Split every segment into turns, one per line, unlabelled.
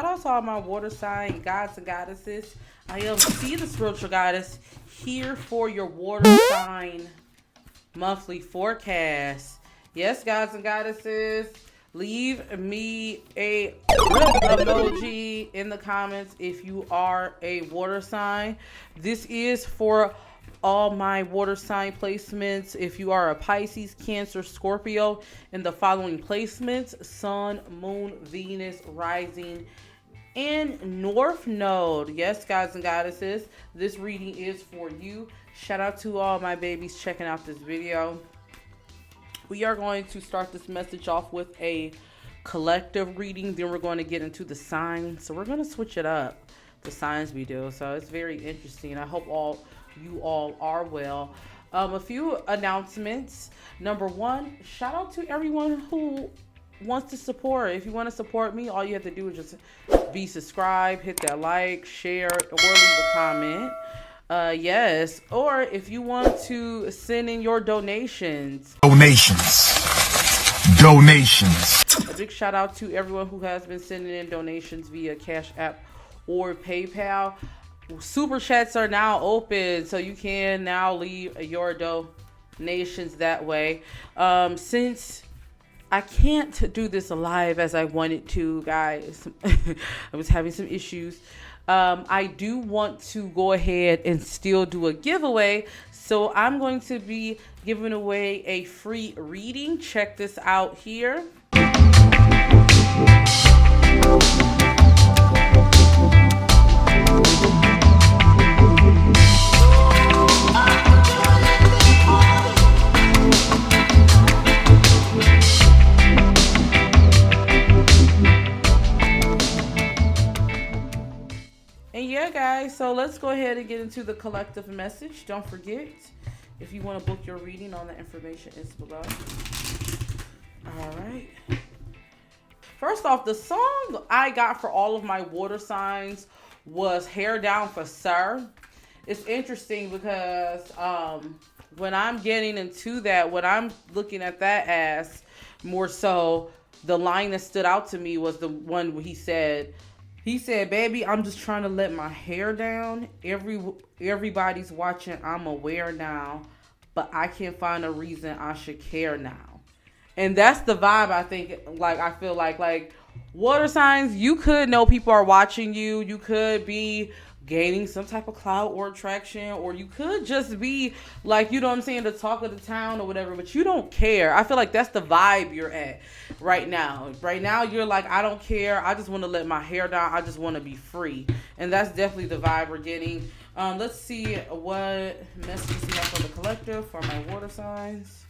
out to all my water sign gods and goddesses. I am C, the spiritual goddess, here for your water sign monthly forecast. Yes, gods and goddesses, leave me a rip emoji in the comments if you are a water sign. This is for all my water sign placements. If you are a Pisces, Cancer, Scorpio, in the following placements: Sun, Moon, Venus, Rising, and North Node. Yes, guys and goddesses, this reading is for you. Shout out to all my babies checking out this video. We are going to start this message off with a collective reading. Then we're going to get into the signs. So we're going to switch it up, the signs we do. So it's very interesting. I hope you all are well. A few announcements. Number one, shout out to everyone who wants to support. If you want to support me, all you have to do is just be subscribed, hit that like, share, or leave a comment. Yes, or if you want to send in your donations. A big shout out to everyone who has been sending in donations via CaShApp or PayPal. Super chats are now open, so you can now leave your donations that way. Since I can't do this live as I wanted to, guys, I was having some issues. I do want to go ahead and still do a giveaway. So I'm going to be giving away a free reading. Check this out here. And yeah, guys, so let's go ahead and get into the collective message. Don't forget, if you want to book your reading, all the information is below. All right. First off, the song I got for all of my water signs was Hair Down for Sir. It's interesting because when I'm getting into that, what I'm looking at that as more so, the line that stood out to me was the one where he said, baby, I'm just trying to let my hair down. Everybody's watching. I'm aware now, but I can't find a reason I should care now. And that's the vibe I think, I feel like water signs, you could know people are watching you. You could be gaining some type of clout or attraction, or you could just be the talk of the town or whatever, but you don't care. I feel like that's the vibe you're at right now. Right now, you're like, I don't care. I just want to let my hair down. I just want to be free. And that's definitely the vibe we're getting. Let's see what messages we have for the collective for my water signs.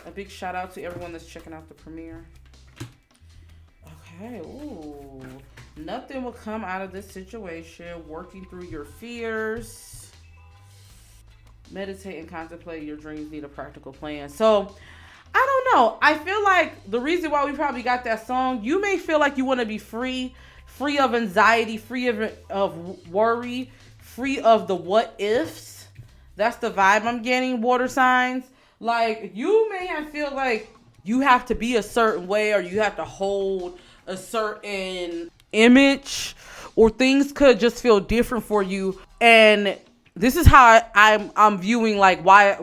A big shout out to everyone that's checking out the premiere. Okay, ooh. Nothing will come out of this situation. Working through your fears. Meditate and contemplate your dreams need a practical plan. So, I don't know. I feel like the reason why we probably got that song, you may feel like you want to be free of anxiety, free of worry, free of the what ifs. That's the vibe I'm getting, water signs. Like, you may feel like you have to be a certain way, or you have to hold a certain image, or things could just feel different for you. And this is how I'm viewing why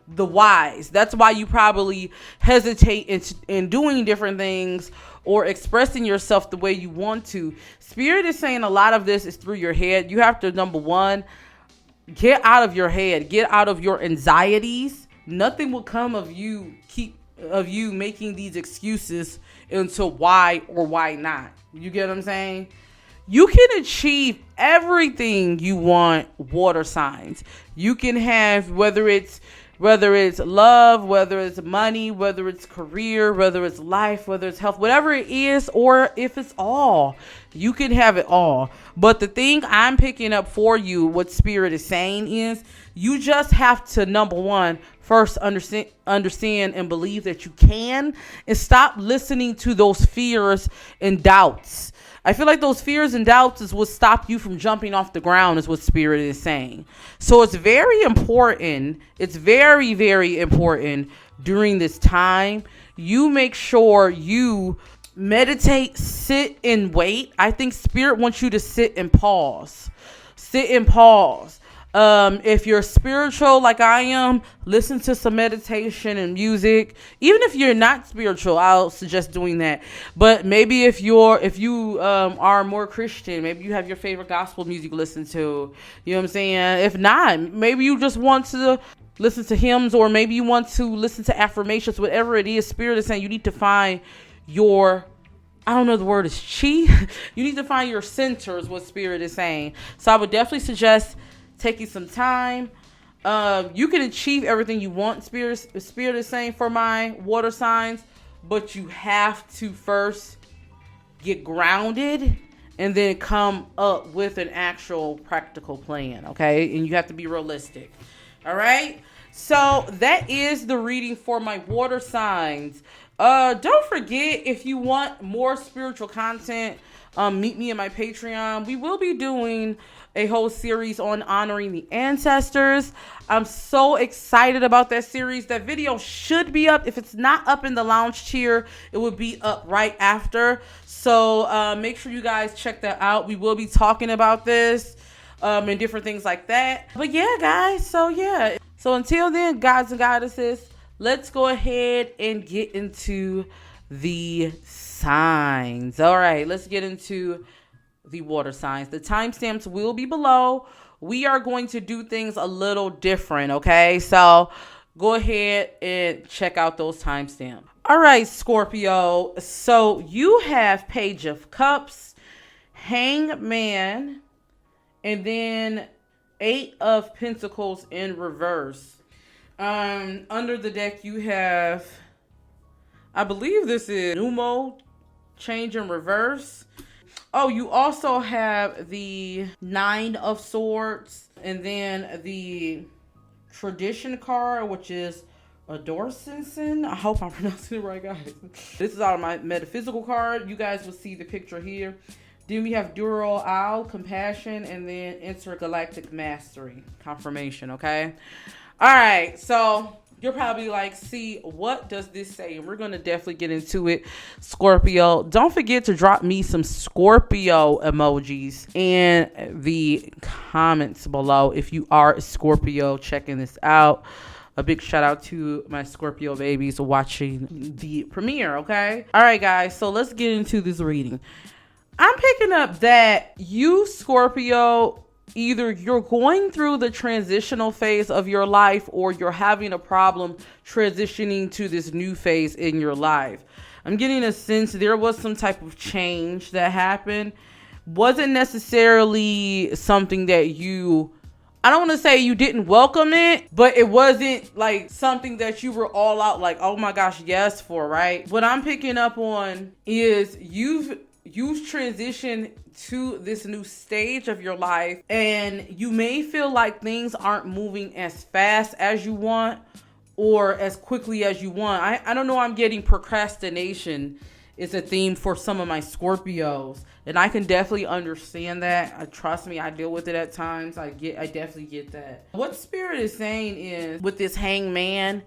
the whys. That's why you probably hesitate in doing different things or expressing yourself the way you want to. Spirit is saying a lot of this is through your head. You have to, number one, get out of your head, get out of your anxieties. Nothing will come of you making these excuses into why or why not. You get what I'm saying? You can achieve everything you want, water signs. You can have, whether it's love, whether it's money, whether it's career, whether it's life, whether it's health, whatever it is, or if it's all, you can have it all. But the thing I'm picking up for you, what Spirit is saying is, you just have to, number one, first understand and believe that you can, and stop listening to those fears and doubts. I feel like those fears and doubts is what stop you from jumping off the ground, is what Spirit is saying. So it's very important. It's very, very important during this time. You make sure you meditate, sit and wait. I think spirit wants you to sit and pause. Sit and pause. If you're spiritual like I am, listen to some meditation and music. Even if you're not spiritual, I'll suggest doing that. But maybe if you are more Christian, maybe you have your favorite gospel music to listen to. You know what I'm saying? If not, maybe you just want to listen to hymns, or maybe you want to listen to affirmations. Whatever it is, spirit is saying you need to find your, I don't know, the word is chi. You need to find your center is what spirit is saying. So I would definitely suggest taking some time. You can achieve everything you want, spirit is saying, for my water signs, but you have to first get grounded and then come up with an actual practical plan, okay? And you have to be realistic. All right? So that is the reading for my water signs. Don't forget, if you want more spiritual content, meet me in my Patreon. We will be doing a whole series on honoring the ancestors. I'm so excited about that series. That video should be up. If it's not up in the lounge tier, it will be up right after. So make sure you guys check that out. We will be talking about this and different things like that. But yeah, guys. So yeah. So until then, gods and goddesses, let's go ahead and get into the signs. All right, let's get into the water signs. The timestamps will be below. We are going to do things a little different, okay? So go ahead and check out those timestamps. All right, Scorpio. So you have Page of Cups, Hangman, and then 8 of Pentacles in reverse. Under the deck you have, I believe this is Numo, change in reverse. Oh, you also have the 9 of Swords, and then the Tradition card, which is a Dorsensen. I hope I'm pronouncing it right, guys. This is out of my metaphysical card. You guys will see the picture here. Then we have Dural Owl, Compassion, and then Intergalactic Mastery, confirmation, okay? All right, so you're probably like, see, what does this say? And we're going to definitely get into it, Scorpio. Don't forget to drop me some Scorpio emojis in the comments below if you are a Scorpio checking this out. A big shout out to my Scorpio babies watching the premiere, okay? All right, guys, so let's get into this reading. I'm picking up that you, Scorpio, either you're going through the transitional phase of your life or you're having a problem transitioning to this new phase in your life. I'm getting a sense there was some type of change that happened. Wasn't necessarily something that I don't want to say you didn't welcome it, but it wasn't like something that you were all out like, oh my gosh, yes for, right? What I'm picking up on is you've transitioned to this new stage of your life, and you may feel like things aren't moving as fast as you want or as quickly as you want. I don't know, I'm getting procrastination is a theme for some of my Scorpios, and I can definitely understand that. Trust me, I deal with it at times. I definitely get that. What Spirit is saying is, with this Hangman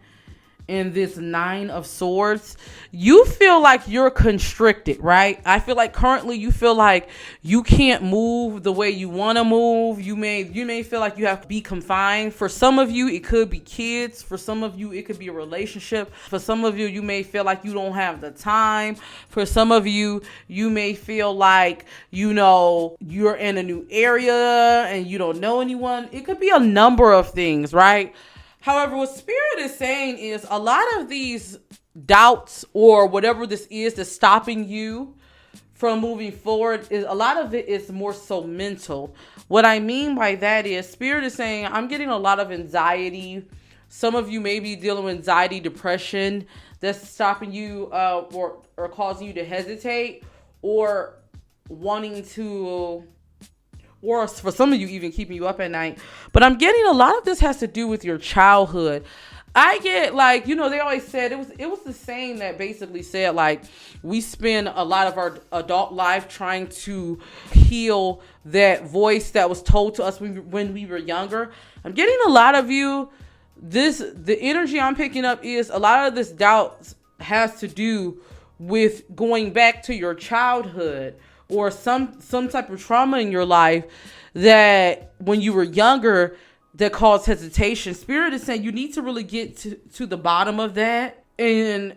in this 9 of Swords, you feel like you're constricted, right? I feel like currently you feel like you can't move the way you want to move. You may feel like you have to be confined. For some of you, it could be kids. For some of you, it could be a relationship. For some of you, you may feel like you don't have the time. For some of you, you may feel like, you're in a new area and you don't know anyone. It could be a number of things, right? However, what Spirit is saying is a lot of these doubts or whatever this is that's stopping you from moving forward, is a lot of it is more so mental. What I mean by that is Spirit is saying, I'm getting a lot of anxiety. Some of you may be dealing with anxiety, depression that's stopping you or causing you to hesitate or wanting to, or for some of you even keeping you up at night. But I'm getting a lot of this has to do with your childhood. I get like, they always said, it was the saying that basically said like, we spend a lot of our adult life trying to heal that voice that was told to us when we were younger. I'm getting a lot of you, the energy I'm picking up is a lot of this doubt has to do with going back to your childhood or some type of trauma in your life that when you were younger that caused hesitation. Spirit is saying you need to really get to the bottom of that, and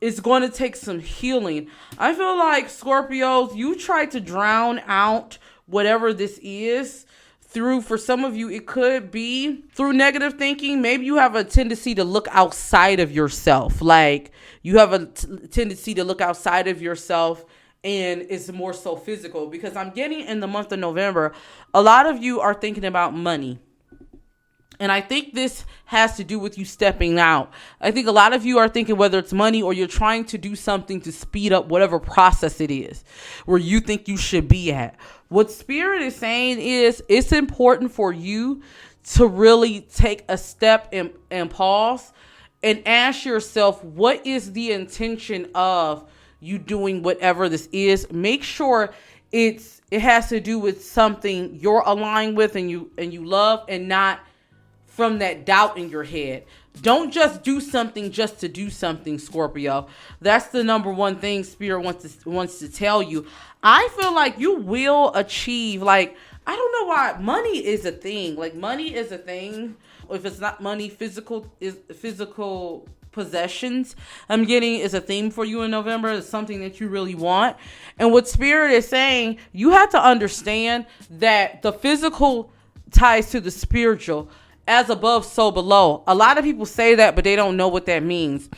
it's going to take some healing. I feel like, Scorpios, you try to drown out whatever this is through, for some of you, it could be through negative thinking. Maybe you have a tendency to look outside of yourself. Like, you have a tendency to look outside of yourself, and it's more so physical. Because I'm getting in the month of November, a lot of you are thinking about money. And I think this has to do with you stepping out. I think a lot of you are thinking whether it's money or you're trying to do something to speed up whatever process it is where you think you should be at. What Spirit is saying is it's important for you to really take a step and pause and ask yourself, what is the intention of you doing whatever this is? Make sure it has to do with something you're aligned with and you love, and not from that doubt in your head. Don't just do something just to do something, Scorpio. That's the number one thing Spirit wants to tell you. I feel like you will achieve, like, I don't know why money is a thing. Like, money is a thing. If it's not money, physical possessions I'm getting is a theme for you in November. It's something that you really want. And what Spirit is saying, you have to understand that the physical ties to the spiritual. As above, so below. A lot of people say that, but they don't know what that means.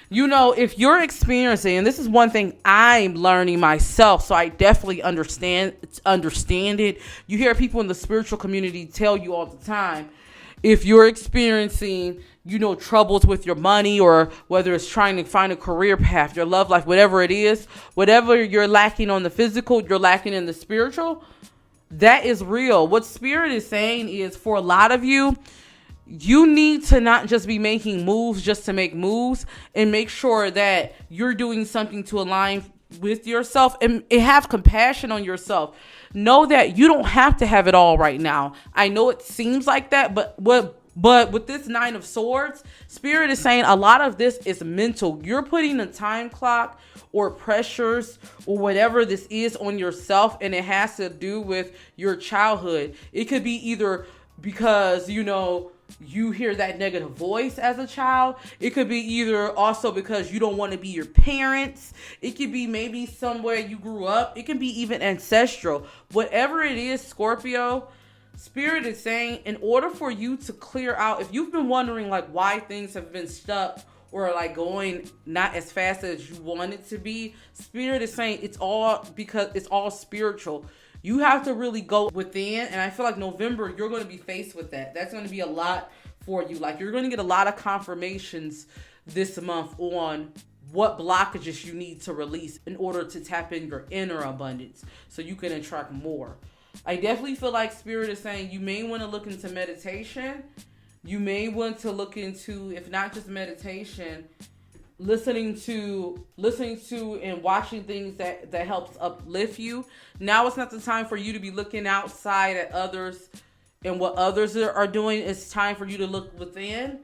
You know, if you're experiencing, and this is one thing I'm learning myself, so I definitely understand it. You hear people in the spiritual community tell you all the time, if you're experiencing, troubles with your money, or whether it's trying to find a career path, your love life, whatever it is, whatever you're lacking on the physical, you're lacking in the spiritual. That is real. What Spirit is saying is, for a lot of you, you need to not just be making moves just to make moves, and make sure that you're doing something to align with yourself and have compassion on yourself. Know that you don't have to have it all right now. I know it seems like that, but with this 9 of Swords, Spirit is saying a lot of this is mental. You're putting a time clock or pressures or whatever this is on yourself, and it has to do with your childhood. It could be either because, you hear that negative voice as a child. It could be either also because you don't want to be your parents. It could be maybe somewhere you grew up. It can be even ancestral. Whatever it is, Scorpio, Spirit is saying, in order for you to clear out, if you've been wondering like why things have been stuck or like going not as fast as you want it to be, Spirit is saying it's all because it's all spiritual. You have to really go within, and I feel like November, you're going to be faced with that. That's going to be a lot for you. Like, you're going to get a lot of confirmations this month on what blockages you need to release in order to tap in your inner abundance so you can attract more. I definitely feel like Spirit is saying you may want to look into meditation. You may want to look into, if not just meditation, listening to and watching things that helps uplift you. Now it's not the time for you to be looking outside at others and what others are doing. It's time for you to look within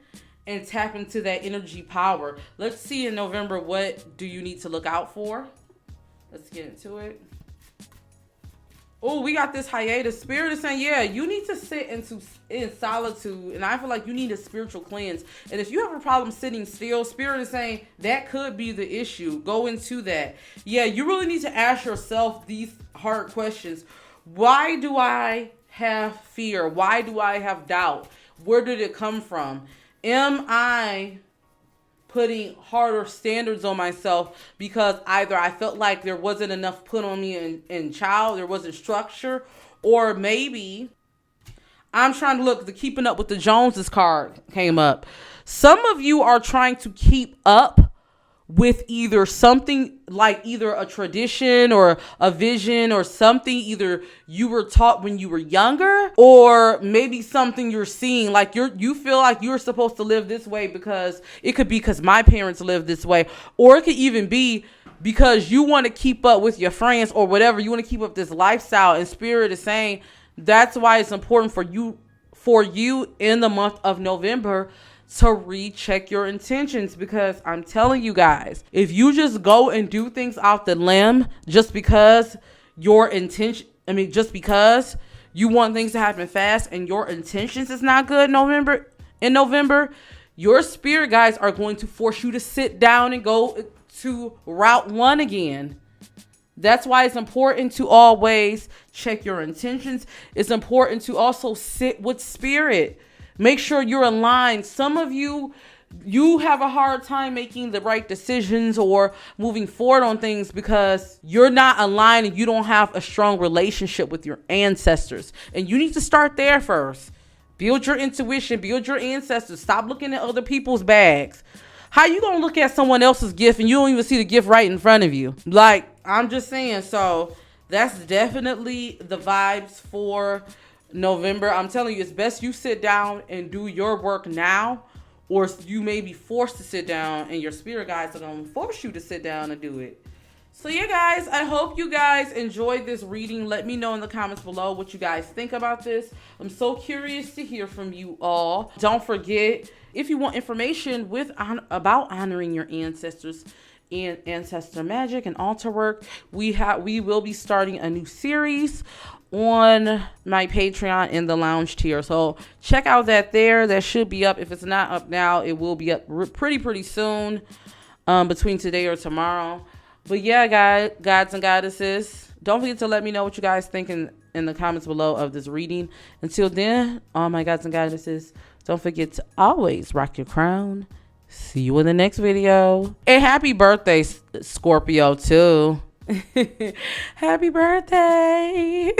and tap into that energy power. Let's see in November, what do you need to look out for? Let's get into it. Oh, we got this hiatus. Spirit is saying, yeah, you need to sit in solitude. And I feel like you need a spiritual cleanse. And if you have a problem sitting still, Spirit is saying that could be the issue. Go into that. Yeah, you really need to ask yourself these hard questions. Why do I have fear? Why do I have doubt? Where did it come from? Am I putting harder standards on myself because either I felt like there wasn't enough put on me in child, there wasn't structure, or maybe I'm trying to look, the keeping up with the Joneses card came up. Some of you are trying to keep up with either something like either a tradition or a vision or something either you were taught when you were younger, or maybe something you're seeing like you feel like you're supposed to live this way because it could be because my parents lived this way, or it could even be because you want to keep up with your friends or whatever. You want to keep up this lifestyle, and Spirit is saying that's why it's important for you in the month of November to recheck your intentions, because I'm telling you guys, if you just go and do things off the limb just because your intention, just because you want things to happen fast and your intentions is not good in November, your spirit guides are going to force you to sit down and go to route one again. That's why it's important to always check your intentions. It's important to also sit with spirit. Make sure you're aligned. Some of you have a hard time making the right decisions or moving forward on things because you're not aligned and you don't have a strong relationship with your ancestors. And you need to start there first. Build your intuition, build your ancestors. Stop looking at other people's bags. How you gonna look at someone else's gift and you don't even see the gift right in front of you? Like, I'm just saying. So that's definitely the vibes for November. I'm telling you, it's best you sit down and do your work now, or you may be forced to sit down and your spirit guides are gonna force you to sit down and do it. So yeah, guys, I hope you guys enjoyed this reading. Let me know in the comments below what you guys think about this. I'm so curious to hear from you all. Don't forget, if you want information about honoring your ancestors and ancestor magic and altar work, we will be starting a new series on my Patreon in the lounge tier. So check out that should be up. If it's not up now, it will be up pretty soon, between today or tomorrow. But yeah, guys, gods and goddesses, don't forget to let me know what you guys think in the comments below of this reading. Until then, all my gods and goddesses, don't forget to always rock your crown. See you in the next video. And happy birthday, Scorpio, too. Happy birthday.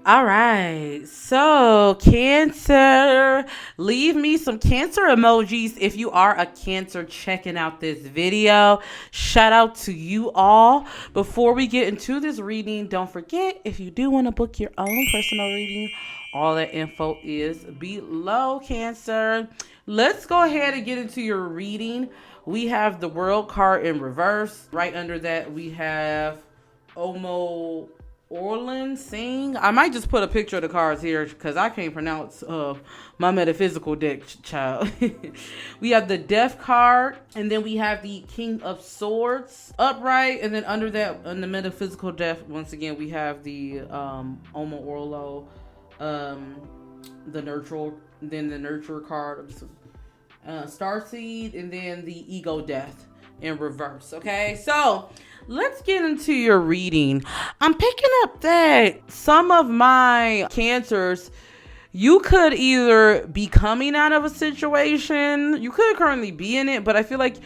All right, so Cancer, leave me some Cancer emojis if you are a Cancer checking out this video. Shout out to you all. Before we get into this reading, don't forget, if you do want to book your own personal reading, all that info is below, Cancer. Let's go ahead and get into your reading. We have the World card in reverse. Right under that, we have Omo Orlin Singh. I might just put a picture of the cards here because I can't pronounce my metaphysical deck, child. We have the Death card, and then we have the King of Swords upright, and then under that, on the metaphysical deck, once again, we have the Omo Orlo, the Nurture card, Starseed, and then the Ego Death in reverse. Okay, so let's get into your reading. I'm picking up that some of my Cancers, you could either be coming out of a situation, you could currently be in it, but I feel like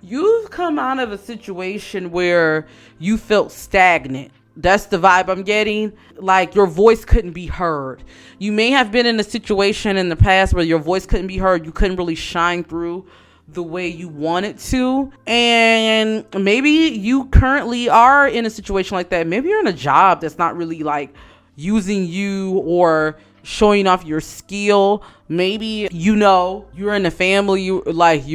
you've come out of a situation where you felt stagnant. That's the vibe I'm getting. Like, your voice couldn't be heard. You may have been in a situation in the past where your voice couldn't be heard. You couldn't really shine through the way you wanted to. And maybe you currently are in a situation like that. Maybe you're in a job that's not really like using you or showing off your skill. Maybe, you're in a family,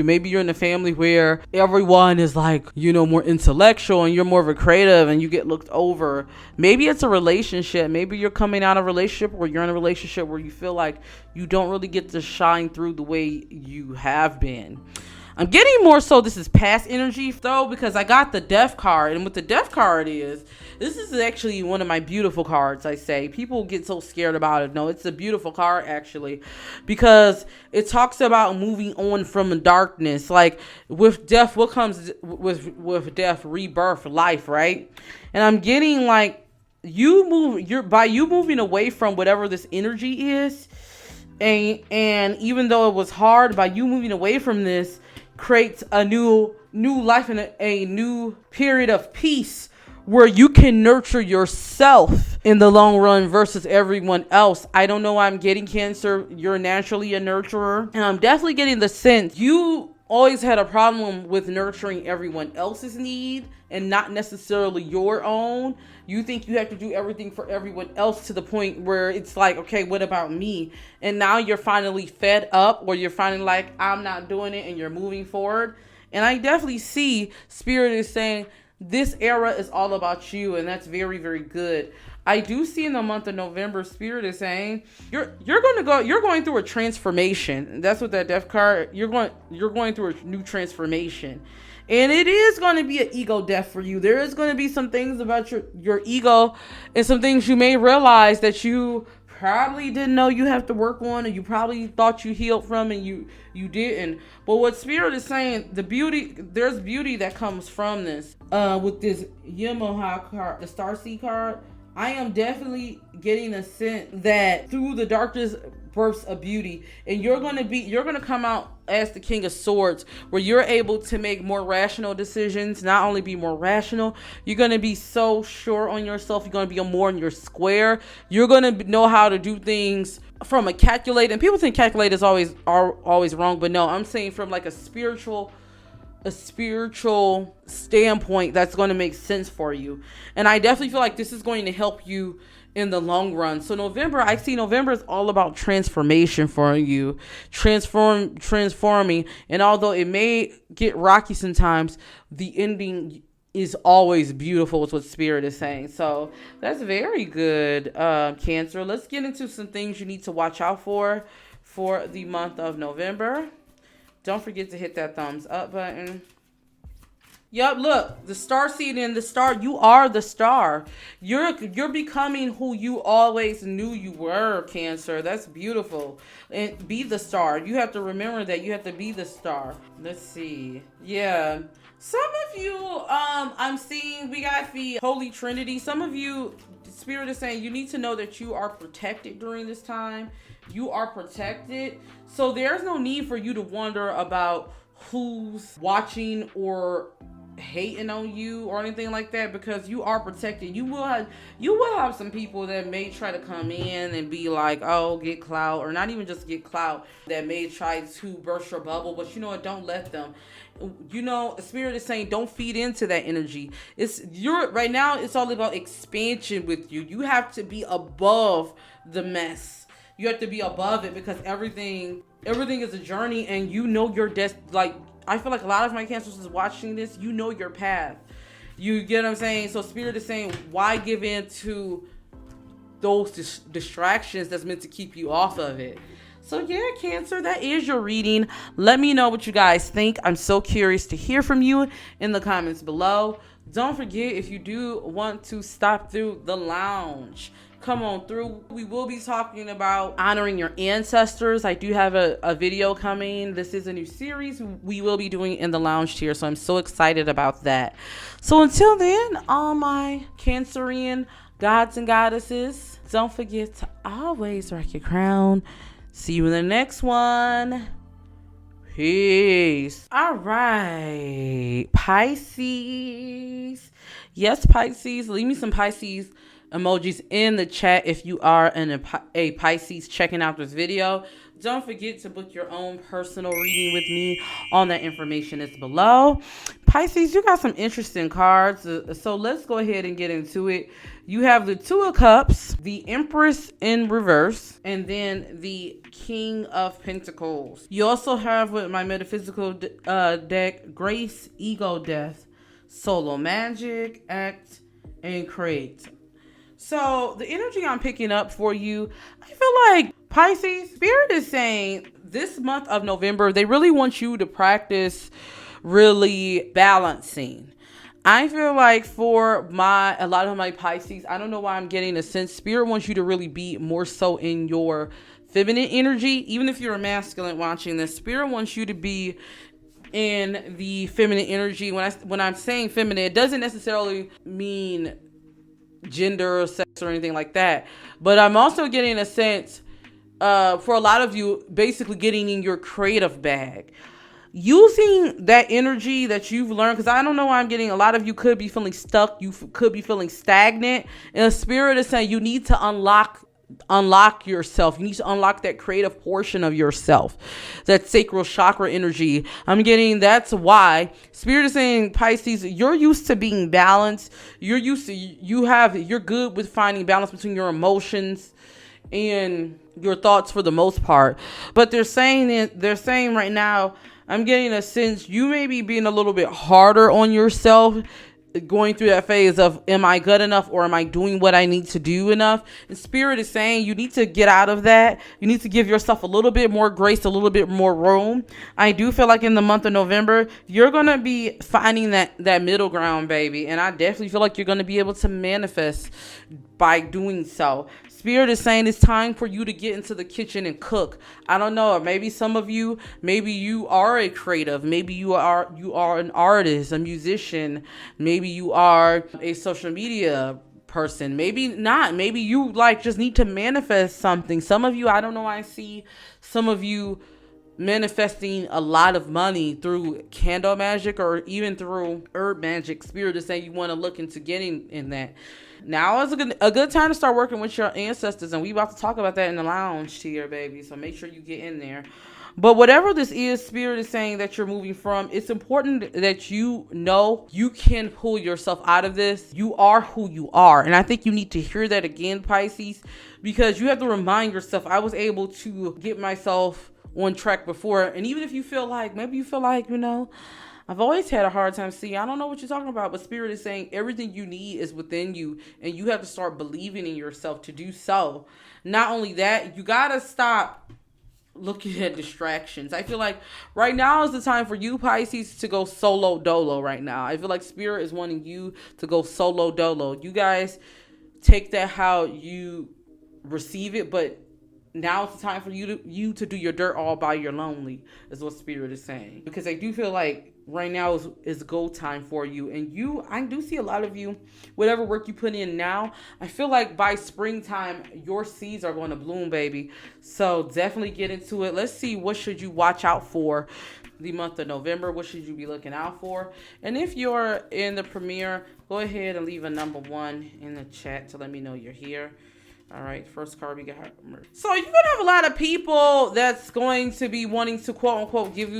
maybe you're in a family where everyone is like, more intellectual and you're more of a creative and you get looked over. Maybe it's a relationship. Maybe you're coming out of a relationship or you're in a relationship where you feel like you don't really get to shine through the way you have been. I'm getting more so this is past energy though, because I got the Death card, and what the Death card is, this is actually one of my beautiful cards. I say people get so scared about it. No, it's a beautiful card actually, because it talks about moving on from darkness. Like with death, what comes with death? Rebirth, life, right? And I'm getting like you moving away from whatever this energy is, and even though it was hard, by you moving away from this creates a new life and a new period of peace where you can nurture yourself in the long run versus everyone else. I don't know why I'm getting Cancer. You're naturally a nurturer, and I'm definitely getting the sense you always had a problem with nurturing everyone else's need and not necessarily your own. You think you have to do everything for everyone else to the point where it's like, okay, what about me? And now you're finally fed up, or you're finally like, I'm not doing it, and you're moving forward. And I definitely see Spirit is saying this era is all about you, and that's very, very good. I do see in the month of November, Spirit is saying you're going through a transformation. That's what that death card, you're going through a new transformation. And it is going to be an ego death for you. There is going to be some things about your ego and some things you may realize that you probably didn't know you have to work on, and you probably thought you healed from, and you didn't. But what Spirit is saying, there's beauty that comes from this. With this Yamaha card, the Starseed card, I am definitely getting a sense that through the darkness bursts of beauty, and you're gonna come out as the King of Swords, where you're able to make more rational decisions. Not only be more rational, you're gonna be so sure on yourself. You're gonna be more in your square. You're gonna know how to do things from a calculate. And people think calculate is always wrong, but no, I'm saying from like a spiritual standpoint that's going to make sense for you. And I definitely feel like this is going to help you in the long run. So I see November is all about transformation for you, transforming. And although it may get rocky sometimes, the ending is always beautiful, is what Spirit is saying. So that's very good, Cancer. Let's get into some things you need to watch out for the month of November. Don't forget to hit that thumbs up button. Yep, look, the star seed and the star, you are the star. You're becoming who you always knew you were, Cancer. That's beautiful. And be the star. You have to remember that you have to be the star. Let's see. Yeah. Some of you, I'm seeing we got the Holy Trinity. Some of you, Spirit is saying you need to know that you are protected during this time. You are protected. So there's no need for you to wonder about who's watching or hating on you or anything like that, because you are protected. You will have some people that may try to come in and be like, oh, get clout, or not even just get clout, that may try to burst your bubble. But you know what? Don't let them. You know, Spirit is saying don't feed into that energy. Right now it's all about expansion with you. You have to be above the mess. You have to be above it, because everything is a journey, and you know your like, I feel like a lot of my Cancers is watching this. You know your path. You get what I'm saying? So Spirit is saying, why give in to those distractions that's meant to keep you off of it? So yeah, Cancer, that is your reading. Let me know what you guys think. I'm so curious to hear from you in the comments below. Don't forget, if you do want to stop through the lounge, come on through. We will be talking about honoring your ancestors. I do have a video coming. This is a new series we will be doing in the lounge here, so I'm so excited about that. So until then, all my Cancerian gods and goddesses, don't forget to always rock your crown. See you in the next one. Peace. All right, Pisces. Yes, Pisces. Leave me some Pisces emojis in the chat if you are a Pisces checking out this video. Don't forget to book your own personal reading with me. All that information is below. Pisces, you got some interesting cards. So let's go ahead and get into it. You have the Two of Cups, the Empress in reverse, and then the King of Pentacles. You also have with my metaphysical deck, Grace, Ego, Death, Solo Magic, Act, and Create. So the energy I'm picking up for you, I feel like Pisces, Spirit is saying this month of November, they really want you to practice really balancing. I feel like for a lot of my Pisces, I don't know why I'm getting a sense, Spirit wants you to really be more so in your feminine energy. Even if you're a masculine watching this, Spirit wants you to be in the feminine energy. When I'm saying feminine, it doesn't necessarily mean gender or sex or anything like that, but I'm also getting a sense for a lot of you, basically getting in your creative bag, using that energy that you've learned, because I don't know why I'm getting a lot of you could be feeling stuck, you could be feeling stagnant, and the Spirit is saying you need to unlock yourself. You need to unlock that creative portion of yourself, that sacral chakra energy. I'm getting that's why Spirit is saying, Pisces, you're used to being balanced. You're good with finding balance between your emotions and your thoughts for the most part. But they're saying right now, I'm getting a sense you may be being a little bit harder on yourself going through that phase of, am I good enough, or am I doing what I need to do enough? And Spirit is saying you need to get out of that. You need to give yourself a little bit more grace, a little bit more room. I do feel like in the month of November, you're going to be finding that middle ground, baby. And I definitely feel like you're going to be able to manifest by doing so. Spirit is saying it's time for you to get into the kitchen and cook. I don't know. Maybe some of you, maybe you are a creative. Maybe you are an artist, a musician. Maybe you are a social media person. Maybe not. Maybe you like just need to manifest something. Some of you, I don't know. I see some of you manifesting a lot of money through candle magic or even through herb magic. Spirit is saying you want to look into getting in that. Now is a good time to start working with your ancestors, and we about to talk about that in the lounge here, baby. So make sure you get in there. But whatever this is, Spirit is saying that you're moving from, it's important that you know you can pull yourself out of this. You are who you are. And I think you need to hear that again, Pisces, because you have to remind yourself, I was able to get myself on track before. And even if you feel like, maybe you feel like, I've always had a hard time seeing. I don't know what you're talking about, but Spirit is saying everything you need is within you, and you have to start believing in yourself to do so. Not only that, you got to stop looking at distractions. I feel like right now is the time for you, Pisces, to go solo dolo right now. I feel like Spirit is wanting you to go solo dolo. You guys take that how you receive it, but now it's the time for you to do your dirt all by your lonely, is what Spirit is saying. Because I do feel like right now is go time for you. And I do see a lot of you, whatever work you put in now, I feel like by springtime, your seeds are going to bloom, baby. So definitely get into it. Let's see, what should you watch out for the month of November? What should you be looking out for? And if you're in the premiere, go ahead and leave a number 1 in the chat to let me know you're here. All right, first card we got. So you're gonna have a lot of people that's going to be wanting to quote unquote give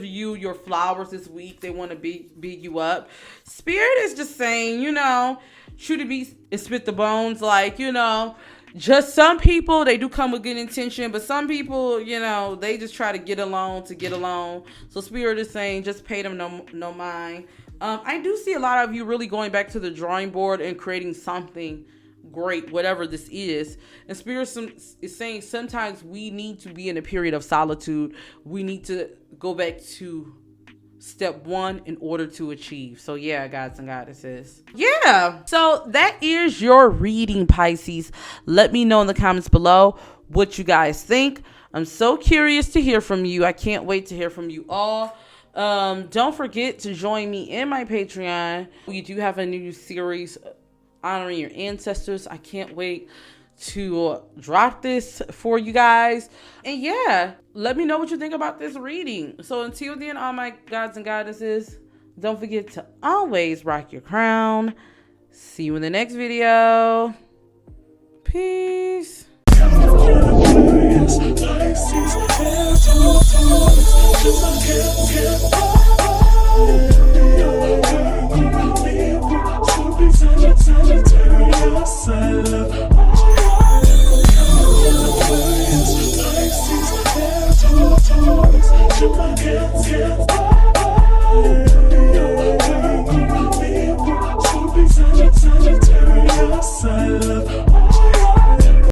you your flowers this week. They want to big you up. Spirit is just saying, chew the beat and spit the bones. Like, just some people, they do come with good intention, but some people, they just try to get along. So Spirit is saying, just pay them no mind. I do see a lot of you really going back to the drawing board and creating something great, whatever this is. And Spirit is saying sometimes we need to be in a period of solitude. We need to go back to step 1 in order to achieve. So yeah, gods and goddesses. Yeah. So that is your reading, Pisces. Let me know in the comments below what you guys think. I'm so curious to hear from you. I can't wait to hear from you all. Don't forget to join me in my Patreon. We do have a new series honoring your ancestors. I can't wait to drop this for you guys. And yeah, let me know what you think about this reading. So until then, all my gods and goddesses, don't forget to always rock your crown. See you in the next video. Peace.
Yeah.